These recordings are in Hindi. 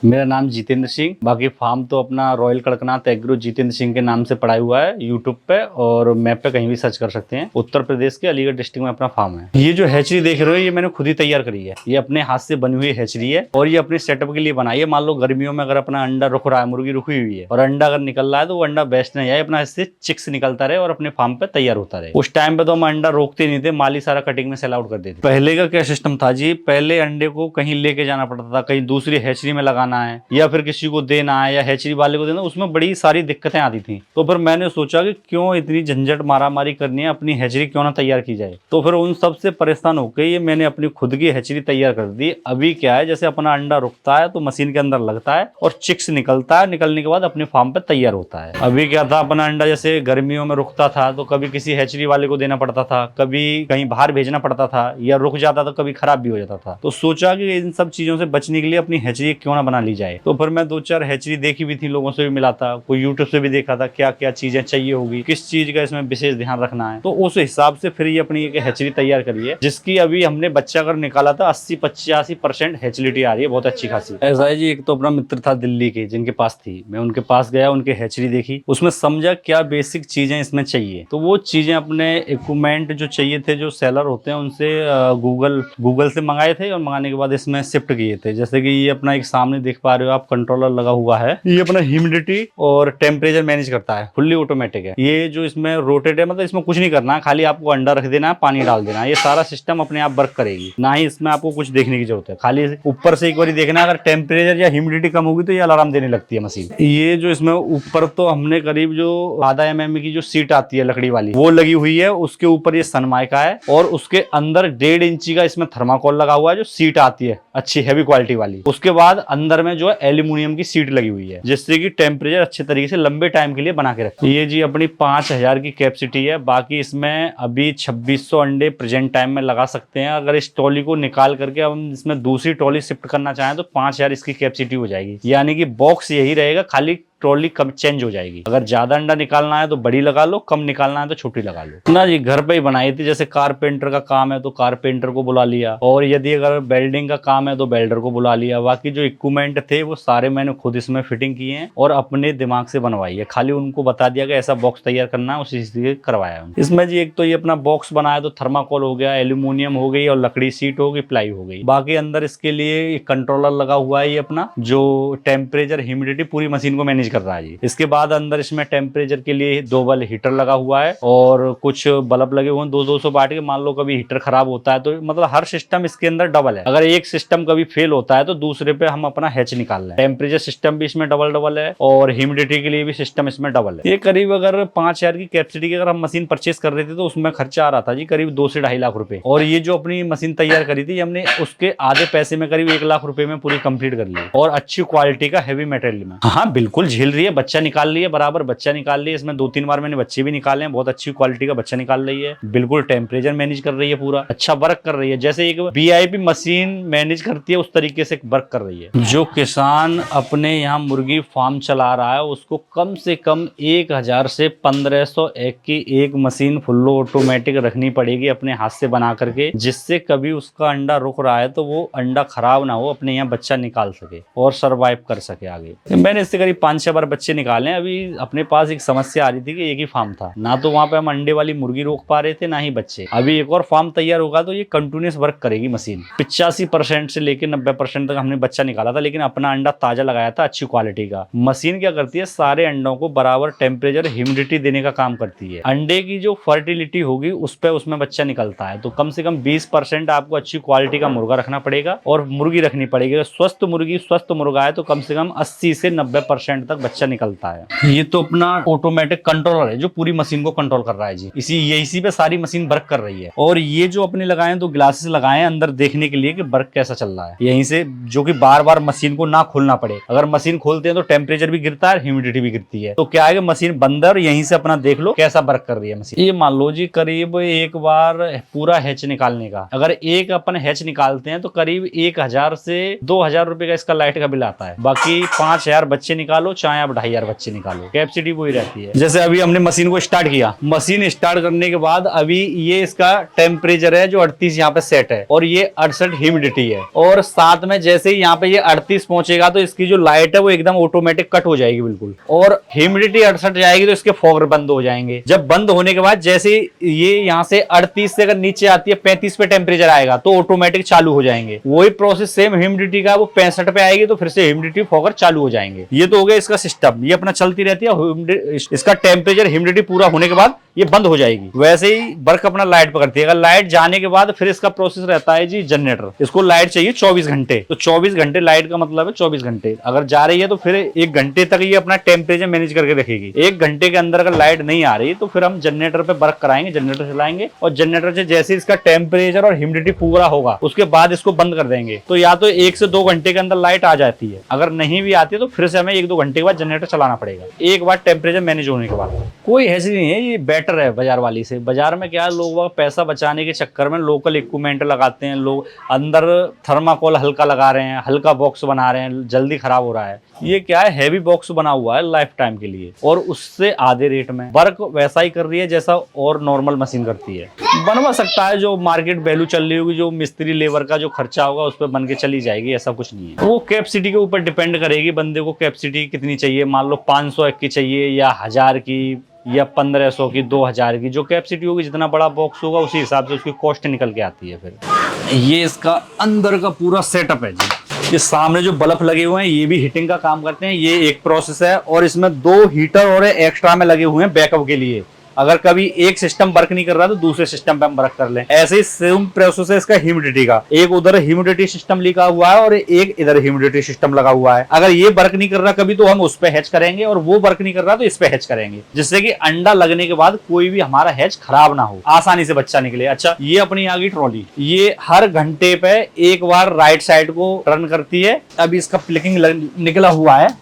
मेरा नाम जितेंद्र सिंह। बाकी फार्म तो अपना रॉयल कड़कनाथ एग्रो जितेंद्र सिंह के नाम से पड़ा हुआ है यूट्यूब पे, और मैप पे कहीं भी सर्च कर सकते हैं। उत्तर प्रदेश के अलीगढ़ डिस्ट्रिक्ट में अपना फार्म है। ये जो हैचरी देख रहे हो ये मैंने खुद ही तैयार करी है। ये अपने हाथ से बनी हुई हैचरी है और ये अपने सेटअप के लिए बनाई है। मान लो गर्मियों में अगर अपना अंडा रुक रहा है, मुर्गी रुकी हुई है और अंडा अगर निकल रहा है तो वो अंडा बेस्ट नहीं आए, अपना इससे चिक्स निकलता रहे और अपने फार्म पे तैयार होता रहे। उस टाइम पे तो हम अंडा रोकते नहीं थे, माली सारा कटिंग में सेल आउट कर देते। पहले का क्या सिस्टम था जी, पहले अंडे को कहीं लेके जाना पड़ता था, कहीं दूसरी हैचरी में लगाना है या फिर किसी को देना है या हैचरी वाले को देना, उसमें बड़ी सारी दिक्कतें आती थी। तो फिर मैंने सोचा कि क्यों इतनी झंझट मारामारी करनी है, अपनी हैचरी क्यों ना तैयार की जाए। तो फिर उन सब से परेशान होकर ये मैंने अपनी खुद की हैचरी तैयार कर दी। अभी क्या है, जैसे अपना अंडा रुकता है तो मशीन के अंदर लगता है और चिक्स निकलता है, निकलने के बाद अपने फार्म पे तैयार होता है। अभी क्या था, अपना अंडा जैसे गर्मियों में रुकता था तो कभी किसी हैचरी वाले को देना पड़ता था, कभी कहीं बाहर भेजना पड़ता था, या रुक जाता तो कभी खराब भी हो जाता था। तो सोचा कि इन सब चीजों से बचने के लिए अपनी हैचरी क्यों ना बना ली जाए। तो फिर मैं 2-4 हैचरी देखी भी थी, लोगों से भी मिला था, कोई यूट्यूब से भी देखा था क्या क्या चीजें चाहिए होगी, किस चीज का इसमें विशेष ध्यान रखना है। तो उस हिसाब से फिर ये अपनी एक हैचरी तैयार करी है, जिसकी अभी हमने बच्चा अगर निकाला था 80-85% हैचलिटी आ रही है, बहुत अच्छी खासी। ऐसा है जी, एक तो अपना मित्र था दिल्ली के जिनके पास थी, मैं उनके पास गया, उनके हैचरी देखी, उसमें समझा क्या बेसिक चीजें इसमें चाहिए। तो वो चीजें अपने इक्विपमेंट जो चाहिए थे, जो सेलर होते हैं उनसे गूगल से मंगाए थे और मंगाने के बाद इसमें शिफ्ट किए थे। जैसे कि ये अपना एक सामने देख पा रहे हो आप, कंट्रोलर लगा हुआ है। ये अपना ह्यूमिडिटी और टेम्परेचर मैनेज करता है, फुल्ली ऑटोमेटिक है। ये जो इसमें रोटेट है, मतलब इसमें कुछ नहीं करना है, खाली आपको अंडा रख देना है, पानी डाल देना है, ये सारा सिस्टम अपने आप वर्क करेगी। ना ही इसमें आपको कुछ देखने की जरूरत है, खाली ऊपर से एक बार देखना, अगर टेम्परेचर या ह्यूमिडिटी कम होगी तो ये अलार्म देने लगती है मशीन। ये जो इसमें ऊपर तो हमने करीब जो आधा mm की जो सीट आती है लकड़ी वाली, वो लगी हुई है। उसके ऊपर ये सनमाइका है और उसके अंदर 1.5 इंची का इसमें थर्माकोल लगा हुआ है, जो सीट आती है अच्छी हैवी क्वालिटी वाली। उसके बाद अंदर में जो है एल्यूमिनियम की सीट लगी हुई है, जिससे कि टेम्परेचर अच्छे तरीके से लंबे टाइम के लिए बना के रखे। ये जी अपनी 5000 की कैपेसिटी है। बाकी इसमें अभी 2600 अंडे प्रेजेंट टाइम में लगा सकते हैं। अगर इस ट्रॉली को निकाल करके हम इसमें दूसरी ट्रॉली शिफ्ट करना चाहें तो 5000 इसकी कैपेसिटी हो जाएगी। यानी कि बॉक्स यही रहेगा, खाली ट्रॉली कम चेंज हो जाएगी। अगर ज्यादा अंडा निकालना है तो बड़ी लगा लो, कम निकालना है तो छोटी लगा लो ना जी। घर पे ही बनाई थी, जैसे कारपेंटर का काम है तो कारपेंटर को बुला लिया, और यदि अगर वेल्डिंग का काम है तो वेल्डर को बुला लिया। बाकी जो इक्विपमेंट थे वो सारे मैंने खुद इसमें फिटिंग किए हैं और अपने दिमाग से बनवाई है। खाली उनको बता दिया कि ऐसा बॉक्स तैयार करना है, उसी से करवाया है। इसमें जी एक तो ये अपना बॉक्स बनाया तो थर्माकोल हो गया, एल्यूमिनियम हो गई और लकड़ी सीट हो गई, प्लाई हो गई। बाकी अंदर इसके लिए कंट्रोलर लगा हुआ है, ये अपना जो टेम्परेचर ह्यूमिडिटी पूरी मशीन को मैनेज कर रहा है जी। इसके बाद अंदर इसमें टेम्परेचर के लिए 2 बल हीटर लगा हुआ है और कुछ बल्ब लगे हुए हैं 200-200 वाट के। मान लो कभी हीटर खराब होता है तो मतलब हर सिस्टम इसके अंदर डबल है। अगर एक सिस्टम कभी फेल होता है तो दूसरे पे हम अपना हैच निकाल रहे हैं। टेम्परेचर सिस्टम भी इसमें डबल है और ह्यूमिडिटी के लिए भी सिस्टम इसमें डबल है। ये करीब अगर 5000 की कैपेसिटी की अगर हम मशीन परचेस कर रहे थे तो उसमें खर्चा आ रहा था जी करीब 2 से 2.5 लाख रुपए। और ये जो अपनी मशीन तैयार करी थी हमने उसके आधे पैसे में करीब 1 लाख रुपए में पूरी कंप्लीट कर ली, और अच्छी क्वालिटी का हैवी मटेरियल में। हाँ बिल्कुल झेल रही है, बच्चा निकाल रही है, बराबर बच्चा निकाल रही है। इसमें 2-3 बार मैंने बच्चे भी निकाले हैं, बहुत अच्छी क्वालिटी का बच्चा निकाल रही है। बिल्कुल टेम्परेचर मैनेज कर रही है, पूरा अच्छा वर्क कर रही है, जैसे एक VIP मशीन मैनेज करती है उस तरीके से वर्क कर रही है। जो किसान अपने यहाँ मुर्गी फार्म चला रहा है उसको कम से कम 1000 से 1500 एक की एक मशीन फुल ऑटोमेटिक रखनी पड़ेगी अपने हाथ से बना करके, जिससे कभी उसका अंडा रुक रहा है तो वो अंडा खराब ना हो, अपने यहाँ बच्चा निकाल सके और सरवाइव कर सके आगे। मैंने इससे करीब 5-6 बार बच्चे निकाले। अभी अपने पास एक समस्या आ रही थी कि एक ही फार्म था ना, तो वहां पे हम अंडे वाली मुर्गी रोक पा रहे थे ना ही बच्चे। अभी एक और फार्म तैयार होगा तो ये कंटिन्यूस वर्क करेगी मशीन। 85% से लेकर 90% तक हमने बच्चा निकाला था, लेकिन अपना अंडा ताजा लगाया था अच्छी क्वालिटी का। मशीन क्या करती है, सारे अंडों को बराबर टेम्परेचर ह्यूमिडिटी देने का काम करती है। अंडे की जो फर्टिलिटी होगी उस पर उसमें बच्चा निकलता है। तो कम से कम 20% आपको अच्छी क्वालिटी का मुर्गा रखना पड़ेगा और मुर्गी रखनी पड़ेगी। स्वस्थ मुर्गी स्वस्थ मुर्गा है तो कम से कम 80 से 90% तक बच्चा निकलता है। ये तो अपना ऑटोमेटिक कंट्रोलर है जो पूरी मशीन को कंट्रोल कर रहा है जी। इसी पे सारी मशीन वर्क कर रही है। और ये जो अपने लगाए हैं 2 ग्लासेस लगाए हैं अंदर देखने के लिए कि वर्क कैसा चल रहा है यहीं से, जो कि बार बार मशीन को ना खोलना पड़े। अगर मशीन खोलते हैं तो टेम्परेचर भी गिरता है, ह्यूमिडिटी भी गिरती है। तो क्या है कि मशीन बंद है और यहीं से अपना देख लो कैसा वर्क कर रही है मशीन। ये मान लो जी करीब एक बार पूरा हैच निकालने का, अगर एक अपन हैच निकालते हैं तो करीब 1000 से 2000 रुपए का इसका लाइट का बिल आता है। बाकी 5000 बच्चे निकालो, चाहे आप 2500 बच्चे निकालो, कैपेसिटी वही रहती है। जैसे अभी हमने मशीन को स्टार्ट किया, मशीन स्टार्ट करने के बाद अभी ये इसका टेम्परेचर है जो 38 यहाँ पे सेट है और ये 68 ह्यूमिडिटी है। और साथ में जैसे ही यहाँ पे ये 38 पहुंचेगा तो इसकी जो लाइट है वो एकदम ऑटोमेटिक कट हो जाएगी बिल्कुल, और ह्यूमिडिटी 68 जाएगी तो इसके फॉगर बंद हो जाएंगे। जब बंद होने के बाद जैसे ये यहाँ से 38 से अगर नीचे आती है 35 पे टेम्परेचर आएगा तो ऑटोमेटिक चालू हो जाएंगे। वही प्रोसेस सेम ह्यूमिडिटी का वो 65 पे आएगी तो फिर से ह्यूमिडिटी फॉगर चालू हो जाएंगे। ये तो हो गया इसका सिस्टम, ये अपना चलती रहती है। इसका टेम्परेचर ह्यूमिडिटी पूरा होने के बाद ये बंद हो जाएगी। वैसे ही बर्क अपना लाइट पकड़ती है। अगर लाइट जाने के बाद फिर इसका प्रोसेस रहता है जी जनरेटर, इसको लाइट चाहिए 24 घंटे, तो 24 घंटे लाइट का मतलब है 24 घंटे। अगर जा रही है तो फिर 1 घंटे तक ये अपना टेम्परेचर मैनेज करके रखेगी। 1 घंटे के अंदर अगर लाइट नहीं आ रही तो फिर हम जनरेटर पे वर्क कराएंगे, जनरेटर चलाएंगे और जनरेटर से जैसे इसका टेम्परेचर और ह्यूमिडिटी पूरा होगा उसके बाद इसको बंद कर देंगे। तो या तो 1 से 2 घंटे के अंदर लाइट आ जाती है, अगर नहीं भी आती है तो फिर से हमें 1-2 घंटे के बाद जनरेटर चलाना पड़ेगा, एक बार टेम्परेचर मैनेज होने के बाद। कोई हैसली नहीं है, ये बेटर है बाजार वाली से। बाजार में क्या है, लोग पैसा बचाने के चक्कर में लोकल इक्विपमेंट लगाते हैं, लोग अंदर थर्माकोल हल्का लगा रहे हैं, हल्का बॉक्स बना रहे हैं, जल्दी खराब हो रहा है। ये क्या है, हैवी बॉक्स बना हुआ है लाइफ टाइम के लिए और उससे आधे रेट में वर्क वैसा ही कर रही है जैसा और नॉर्मल मशीन करती है। बनवा सकता है, जो मार्केट वैल्यू चल रही होगी, जो मिस्त्री लेबर का जो खर्चा होगा उस पर बन के चली जाएगी, ऐसा कुछ नहीं है। वो कैपेसिटी के ऊपर डिपेंड करेगी, बंदे को कैपेसिटी कितनी चाहिए। मान लो 500 की चाहिए या 1000 की या 1500 की, 2000 की, जो कैपेसिटी होगी, जितना बड़ा बॉक्स होगा उसी हिसाब से उसकी कॉस्ट निकल के आती है। फिर ये इसका अंदर का पूरा सेटअप है जी। ये सामने जो बल्ब लगे हुए हैं ये भी हीटिंग का काम करते हैं, ये एक प्रोसेस है और इसमें 2 हीटर और एक्स्ट्रा में लगे हुए हैं बैकअप के लिए। अगर कभी एक सिस्टम वर्क नहीं कर रहा तो दूसरे सिस्टम पे हम वर्क कर लें। ऐसे ही सेम प्रोसेस है इसका ह्यूमिडिटी का, एक उधर ह्यूमिडिटी सिस्टम लिखा हुआ है और एक इधर ह्यूमिडिटी सिस्टम लगा हुआ है। अगर ये वर्क नहीं कर रहा कभी तो हम उस पे हैच करेंगे और वो वर्क नहीं कर रहा तो इस पे हैच करेंगे, जिससे कि अंडा लगने के बाद कोई भी हमारा हैच खराब ना हो, आसानी से बच्चा निकले। अच्छा, ये अपनी आ गई ट्रॉली, ये हर घंटे पे एक बार राइट साइड को टर्न करती है। अभी इसका प्लिकिंग निकला हुआ है,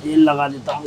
ये लगा देता हूँ।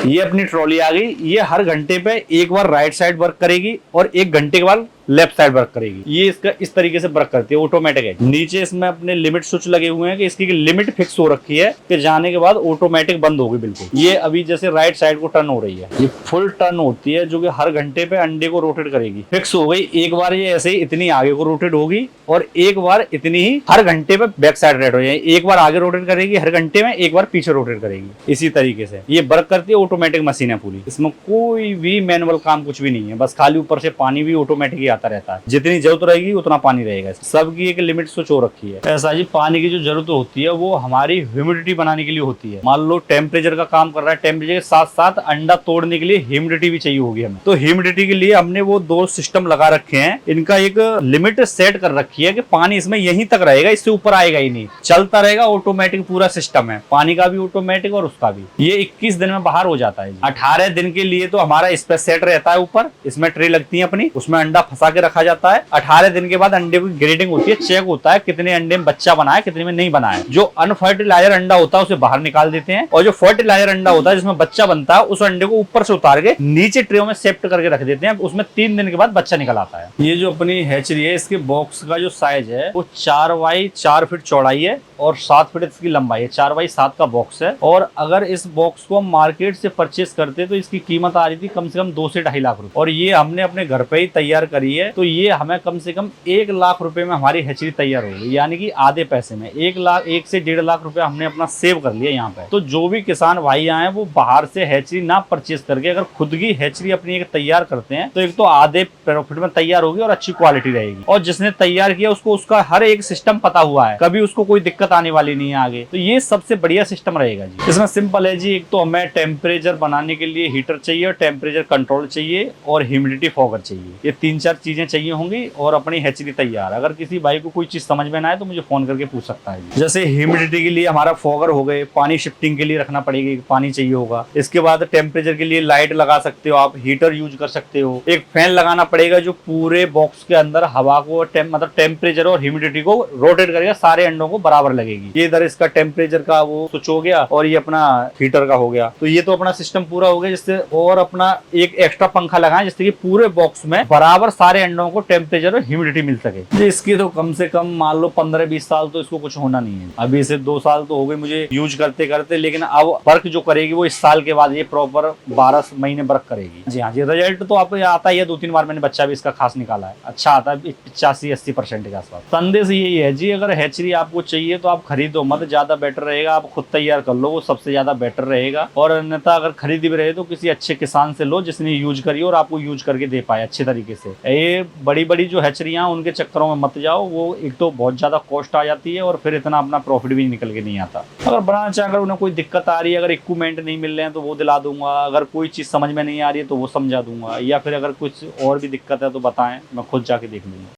ये अपनी ट्रॉली आ गई, ये हर घंटे पे एक बार राइट साइड वर्क करेगी और 1 घंटे के बाद लेफ्ट साइड वर्क करेगी। ये इसका इस तरीके से वर्क करती है, ऑटोमेटिक है। नीचे इसमें अपने लिमिट स्विच लगे हुए हैं कि इसकी लिमिट फिक्स हो रखी है कि जाने के बाद ऑटोमेटिक बंद होगी बिल्कुल। ये अभी जैसे राइट साइड को टर्न हो रही है, ये फुल टर्न होती है जो कि हर घंटे पे अंडे को रोटेट करेगी। फिक्स हो गई, एक बार ये ऐसे ही इतनी आगे को रोटेट होगी और एक बार इतनी ही हर घंटे पे बैक साइड रोटेट हो जाएगी। एक बार आगे रोटेट करेगी हर घंटे में, एक बार पीछे रोटेट करेगी। इसी तरीके से ये वर्क करती है, ऑटोमेटिक मशीन है पूरी। इसमें कोई भी मैनुअल काम कुछ भी नहीं है, बस खाली ऊपर से पानी भी ऑटोमेटिक ही आता रहता है। जितनी जरूरत रहेगी उतना पानी रहेगा। सबकी एक लिमिट स्विच हो रखी है। ऐसा जी, पानी की जो जरूरत होती है वो हमारी ह्यूमिडिटी बनाने के लिए होती है। मान लो टेम्परेचर का काम कर रहा है, टेम्परेचर के साथ साथ अंडा तोड़ने के लिए ह्यूमिडिटी भी चाहिए होगी हमें। तो ह्यूमिडिटी के लिए हमने वो 2 सिस्टम लगा रखे हैं, इनका एक लिमिट सेट कर रखी है कि पानी इसमें यहीं तक रहेगा, इससे ऊपर आएगा ही नहीं, चलता रहेगा, ऑटोमेटिक पूरा सिस्टम है, पानी का भी ऑटोमेटिक और उसका भी। ये 21 दिन में बाहर हो जाता है। 18 दिन के लिए तो हमारा इस पे सेट रहता है, ऊपर इसमें ट्रे लगती है अपनी, उसमें अंडा फंसा के रखा जाता है। 18 दिन के बाद अंडे की ग्रेडिंग होती है, चेक होता है कितने अंडे में बच्चा बना है, कितने में नहीं बना है। जो अनफर्टिलाइजर अंडा होता है उसे बाहर निकाल देते हैं और जो फर्टिलाइजर अंडा होता है जिसमें बच्चा बनता है उस अंडे को ऊपर से उतार के नीचे ट्रे में सेफ्ट करके रख देते हैं। उसमें 3 दिन के बाद बच्चा निकल आता है। ये जो अपनी हैचरी है, इसके बॉक्स का जो साइज है वो 4 बाई 4 फीट चौड़ाई है और 7 फीट इसकी लंबाई है। 4 बाई 7 का बॉक्स है और अगर इस बॉक्स को हम मार्केट से परचेस करते तो इसकी कीमत आ रही थी कम से कम 2 से 2.5 लाख रुपए और ये हमने अपने घर पे ही तैयार करी है। तो ये हमें कम से कम 1 लाख रुपए में हमारी हैचरी तैयार हो गई, यानी कि आधे पैसे में 1 से 1.5 लाख रुपए हमने अपना सेव कर लिया यहाँ पे। तो जो भी किसान भाई आए वो बाहर से हैचरी ना परचेस करके अगर खुद की हैचरी अपनी एक तैयार करते हैं तो एक तो आधे प्रॉफिट में तैयार होगी और अच्छी क्वालिटी रहेगी। और जिसने तैयार किया उसको उसका हर एक सिस्टम पता हुआ है, कभी उसको कोई दिक्कत आने वाली नहीं है आगे। तो ये सबसे बढ़िया सिस्टम रहेगा जी। इसमें सिंपल है जी, एक तो हमें टेम्परेचर बनाने के लिए हीटर चाहिए और टेम्परेचर कंट्रोल चाहिए और ह्यूमिडिटी फॉगर चाहिए। ये 3-4 चीजें चाहिए होंगी और अपनी हैचरी तैयार। अगर किसी भाई को कोई चीज समझ में ना आए तो मुझे फोन करके पूछ सकता है। जैसे ह्यूमिडिटी के लिए हमारा फॉगर हो गए, पानी शिफ्टिंग के लिए रखना पड़ेगी, पानी चाहिए होगा। इसके बाद टेम्परेचर के लिए लाइट लगा सकते हो आप, हीटर यूज कर सकते हो। एक फैन लगाना पड़ेगा जो पूरे बॉक्स के अंदर हवा को मतलब टेम्परेचर और ह्यूमिडिटी को रोटेट करेगा, सारे अंडों को बराबर लगेगी। ये इधर इसका टेम्परेचर का वो स्विच हो गया और ये अपना हीटर का हो गया। तो ये तो अपना सिस्टम पूरा हो गया। जिससे और अपना एक एक्स्ट्रा पंखा लगाएं जिससे कि पूरे बॉक्स में बराबर सारे सारे अंडों को टेम्परेचर और ह्यूमिडिटी मिल सके। इसकी तो कम से कम मान लो 15-20 साल तो इसको कुछ होना नहीं है। अभी इसे 2 साल तो हो गए मुझे यूज करते करते, लेकिन अब वर्क जो करेगी वो इस साल के बाद ये प्रॉपर 12 महीने वर्क करेगी। जी हाँ जी, रिजल्ट तो आपको आता ही है, 2-3 बार मैंने बच्चा भी इसका खास निकाला है, अच्छा आता है 85-80% के आसपास। संदेश यही है जी, अगर हैचरी आपको चाहिए तो आप खरीदो मत, ज्यादा बेटर रहेगा आप खुद तैयार कर लो, वो सबसे ज्यादा बेटर रहेगा। और अन्यथा अगर खरीद भी रहे तो किसी अच्छे किसान से लो जिसने यूज करी और आपको यूज करके दे पाए अच्छे तरीके से। ये बड़ी बड़ी जो हैचरियां उनके चक्करों में मत जाओ, वो एक तो बहुत ज्यादा कॉस्ट आ जाती है और फिर इतना अपना प्रॉफिट भी निकल के नहीं आता। अगर बनाना चाहे, अगर उन्हें कोई दिक्कत आ रही है, अगर इक्विपमेंट नहीं मिल रहे हैं तो वो दिला दूंगा, अगर कोई चीज समझ में नहीं आ रही है तो वो समझा दूंगा, या फिर अगर कुछ और भी दिक्कत है तो बताएं, मैं खुद जाके देख लूंगा।